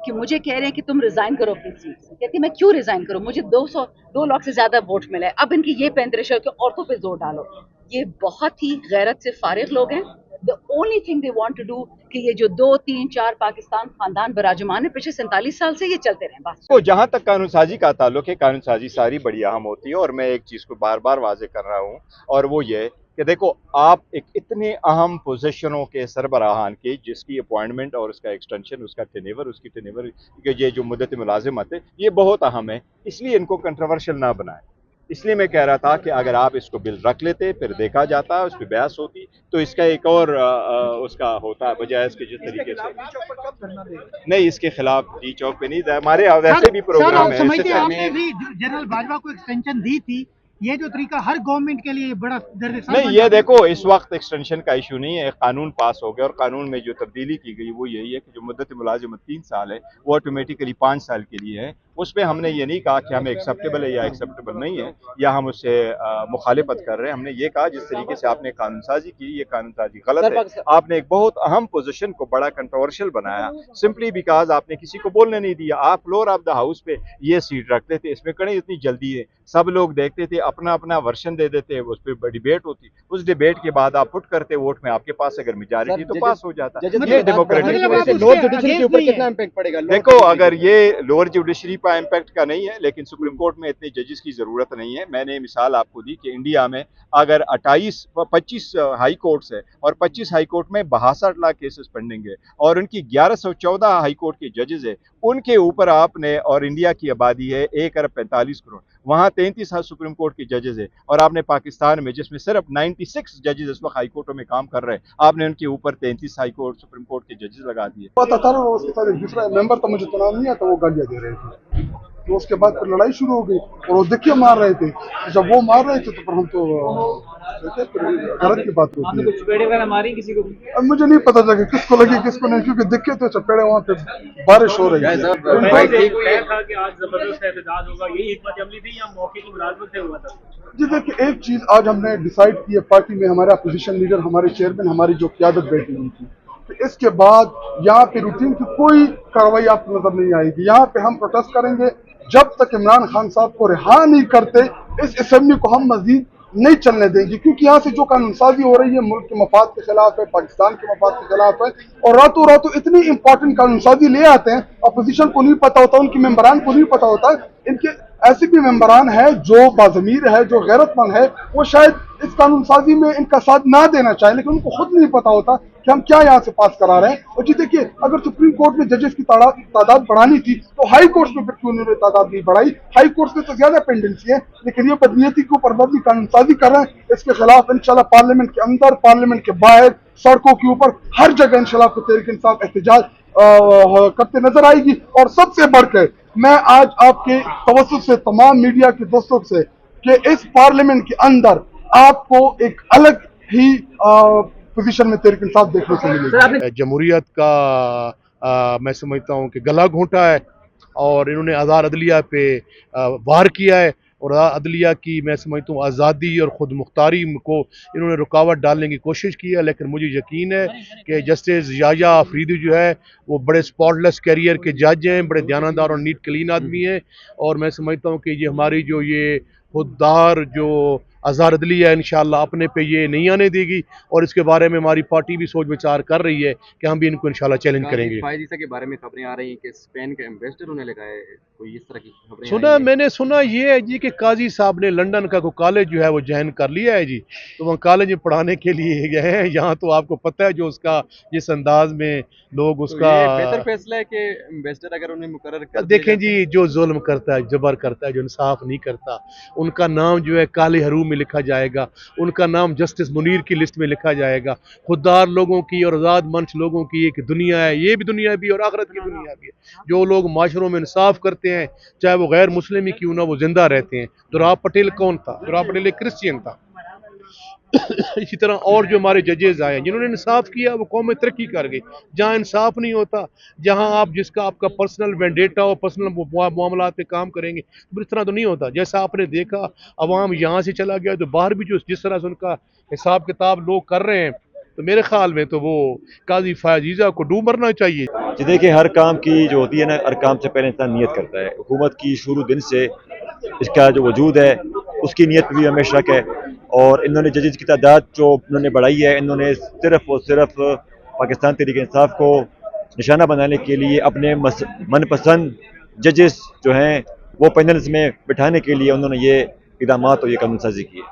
کہ مجھے کہہ رہے ہیں کہ تم ریزائن کرو اپنی سیٹ سے. کہتی میں کیوں ریزائن کروں, مجھے 2 لاکھ سے زیادہ ووٹ ملے, اب ان کی یہ پینترش ہے کہ عورتوں پہ زور ڈالو. یہ بہت ہی غیرت سے فارغ لوگ ہیں. the only thing they want to do کہ یہ جو 2, 3, 4 پاکستان خاندان براجمان ہے پچھلے 47 سال سے, یہ چلتے رہیں بس. تو جہاں تک قانون سازی کا تعلق ہے, قانون سازی ساری بڑی اہم ہوتی ہے, اور میں ایک چیز کو بار بار واضح کر رہا ہوں, اور وہ یہ کہ دیکھو آپ ایک اتنے اہم پوزیشنوں کے سربراہان کی جس کی اپوائنٹمنٹ اور اس کا ایکسٹینشن, اس کا ٹینیور, اس کی ٹینیور, یہ جو مدت ملازمت ہے یہ بہت اہم ہے, اس لیے ان کو کنٹروورشل نہ بنائیں. اس لیے میں کہہ رہا تھا کہ اگر آپ اس کو بل رکھ لیتے, پھر دیکھا جاتا, اس پہ بحث ہوتی, تو اس کا ایک اور اس کا ہوتا, بجائے اس کے جس طریقے سے نہیں, اس کے خلاف ڈی چوک پہ نہیں, ہمارے ویسے بھی پروگرام ہے. جنرل باجوہ کو ایکسٹینشن دی تھی, یہ جو طریقہ ہر گورنمنٹ کے لیے بڑا درد سر نہیں, یہ دیکھو اس وقت ایکسٹینشن کا ایشو نہیں ہے, ایک قانون پاس ہو گیا, اور قانون میں جو تبدیلی کی گئی وہ یہی ہے کہ جو مدت ملازمت 3 سال ہے وہ آٹومیٹیکلی 5 سال کے لیے ہے. اس پہ ہم نے یہ نہیں کہا کہ ہمیں ایکسیپٹیبل ہے یا ایکسیپٹیبل نہیں ہے, یا ہم اس سے مخالفت کر رہے ہیں. ہم نے یہ کہا جس طریقے سے آپ نے قانون سازی کی, یہ قانون سازی غلط ہے. آپ نے ایک بہت اہم پوزیشن کو بڑا کنٹروورشل بنایا سمپلی بیکاز آپ نے کسی کو بولنے نہیں دیا. آپ فلور آف دا ہاؤس پہ یہ سیٹ رکھتے تھے, اس میں کڑے اتنی جلدی ہے, سب لوگ دیکھتے تھے, اپنا اپنا ورشن دے دیتے, اس پہ ڈیبیٹ ہوتی, اس ڈیبیٹ کے بعد آپ پٹ کرتے ووٹ میں, آپ کے پاس اگر میجارٹی تو پاس ہو جاتا. یہ ڈیموکریٹک. دیکھو اگر یہ لوور جوڈیشری پہ امپیکٹ کا نہیں ہے, لیکن سپریم کورٹ میں اتنے ججز کی ضرورت نہیں ہے. میں نے مثال آپ کو دی کہ انڈیا میں اگر 25 ہائی کورٹس ہے, اور 25 ہائی کورٹ میں 62 لاکھ کیسز پینڈنگ ہے, اور ان کی 1114 ہائی کورٹ کے ججز ہے, ان کے اوپر آپ نے, اور انڈیا کی آبادی ہے 1.45 کروڑ, وہاں 33 سپریم کورٹ کے ججز ہے, اور آپ نے پاکستان میں جس میں صرف 96 ججز اس وقت ہائی کورٹوں میں کام کر رہے ہیں, آپ نے ان کے اوپر 33 ہائی کورٹ سپریم کورٹ کے ججز لگا دیے. اس کے ساتھ ایک دوسرا ممبر تو مجھے تو نام نہیں آتا, وہ گالیاں دے رہے تھے, تو اس کے بعد پھر لڑائی شروع ہو گئی, اور وہ دکھے مار رہے تھے. جب وہ مار رہے تھے تو پھر ہم تو غلط کی بات ہوتی ہے. چپیڑے وغیرہ ماری کسی کو؟ اب مجھے نہیں پتا چلا کس کو لگی کس کو نہیں, کیونکہ دکھے تھے چپیڑے, وہاں پہ بارش ہو رہی ہے. تھا کہ آج زبردست احتجاج ہوگا, یہی حکمت عملی تھی یا موقع کی ملازمت سے ہوا تھا؟ جی دیکھیے, ایک چیز آج ہم نے ڈیسائیڈ کی ہے پارٹی میں, ہمارا اپوزیشن لیڈر, ہمارے چیئرمین, ہماری جو قیادت بیٹھی ہوئی تھی, کہ اس کے بعد یہاں پہ روٹین کی کوئی کارروائی آپ کو نظر نہیں آئے گی. یہاں پہ ہم پروٹیسٹ کریں گے جب تک عمران خان صاحب کو رہا نہیں کرتے, اس اسمبلی کو ہم مزید نہیں چلنے دیں گے, کیونکہ یہاں سے جو قانون سازی ہو رہی ہے ملک کے مفاد کے خلاف ہے, پاکستان کے مفاد کے خلاف ہے, اور راتوں راتوں اتنی امپورٹنٹ قانون سازی لے آتے ہیں, اپوزیشن کو نہیں پتا ہوتا, ان کے ممبران کو نہیں پتا ہوتا. ان کے ایسے بھی ممبران ہیں جو باضمیر ہے, جو غیرت مند ہے, وہ شاید اس قانون سازی میں ان کا ساتھ نہ دینا چاہیں, لیکن ان کو خود نہیں پتا ہوتا کہ ہم کیا یہاں سے پاس کرا رہے ہیں. اور جی دیکھیے, اگر سپریم کورٹ میں ججز کی تعداد بڑھانی تھی تو ہائی کورٹس میں پھر کیوں انہوں نے تعداد نہیں بڑھائی؟ ہائی کورٹس میں تو زیادہ پینڈنسی ہے, لیکن یہ بدنیتی کے اوپر مبنی قانون سازی کر رہے ہیں. اس کے خلاف انشاءاللہ پارلیمنٹ کے اندر, پارلیمنٹ کے باہر, سڑکوں کے اوپر, ہر جگہ انشاءاللہ کو تحریک انصاف احتجاج کرتے نظر آئے گی. اور سب سے بڑھ کر میں آج آپ کے توسط سے تمام میڈیا کے دوستوں سے کہ اس پارلیمنٹ کے اندر آپ کو ایک الگ ہی پوزیشن میں تحریک انصاف دیکھنے کو ملے گی. جمہوریت کا میں سمجھتا ہوں کہ گلا گھونٹا ہے, اور انہوں نے آزاد عدلیہ پہ وار کیا ہے, اور عدلیہ کی میں سمجھتا ہوں آزادی اور خود مختاری کو انہوں نے رکاوٹ ڈالنے کی کوشش کی ہے. لیکن مجھے یقین ہے کہ جسٹس یحییٰ آفریدی جو ہے وہ بڑے اسپاٹ لیس کیریئر کے جج ہیں, بڑے دیانتدار اور نیٹ کلین آدمی ہیں, اور میں سمجھتا ہوں کہ یہ ہماری جو یہ خوددار جو آزاد عدلیہ ہے انشاءاللہ اپنے پہ یہ نہیں آنے دے گی, اور اس کے بارے میں ہماری پارٹی بھی سوچ بچار کر رہی ہے کہ ہم بھی ان کو انشاءاللہ چیلنج کریں گے. فائز عیسیٰ کے بارے میں خبریں آ رہی ہیں کہ اسپین کا ایمبیسڈر انہیں لگا ہے, کوئی اس طرح کی خبریں سنا, میں نے سنا یہ ہے جی کہ قاضی صاحب نے لنڈن کا کوئی کالج جو ہے وہ جوائن کر لیا ہے جی, تو وہ کالج میں پڑھانے کے لیے گئے ہیں. یہاں تو آپ کو پتہ ہے جو اس کا جس انداز میں لوگ اس کا, بہتر فیصلہ ہے کہ ایمبیسڈر اگر انہیں مقرر کر دیکھیں جی, جو ظلم کرتا ہے, جبر کرتا ہے, جو انصاف نہیں کرتا, ان کا نام جو ہے کالے حروم میں لکھا جائے گا, ان کا نام جسٹس منیر کی لسٹ میں لکھا جائے گا. خوددار لوگوں کی اور آزاد منش لوگوں کی ایک دنیا ہے, یہ بھی دنیا بھی اور آخرت کی دنیا بھی ہے. جو لوگ معاشروں میں انصاف کرتے ہیں چاہے وہ غیر مسلم ہی کیوں نہ, وہ زندہ رہتے ہیں. دوراب پٹیل کون تھا؟ دوراب پٹیل ایک کرسچین تھا. اسی طرح اور جو ہمارے ججز آئے ہیں جنہوں نے انصاف کیا, وہ قوم ترقی کر گئی. جہاں انصاف نہیں ہوتا, جہاں آپ جس کا آپ کا پرسنل وینڈیٹا اور پرسنل معاملات پہ کام کریں گے, تو اس طرح تو نہیں ہوتا. جیسا آپ نے دیکھا عوام یہاں سے چلا گیا تو باہر بھی جو جس طرح سے ان کا حساب کتاب لوگ کر رہے ہیں, تو میرے خیال میں تو وہ قاضی فائزیزہ کو ڈوب مرنا چاہیے. جی دیکھیں، ہر کام کی جو ہوتی ہے نا، ہر کام سے پہلے انسان نیت کرتا ہے. حکومت کی شروع دن سے اس کا جو وجود ہے اس کی نیت بھی ہمیں شک ہے، اور انہوں نے ججز کی تعداد جو انہوں نے بڑھائی ہے، انہوں نے صرف اور صرف پاکستان تحریک انصاف کو نشانہ بنانے کے لیے اپنے من پسند ججز جو ہیں وہ پینلز میں بٹھانے کے لیے انہوں نے یہ اقدامات اور یہ قانون سازی کی ہے.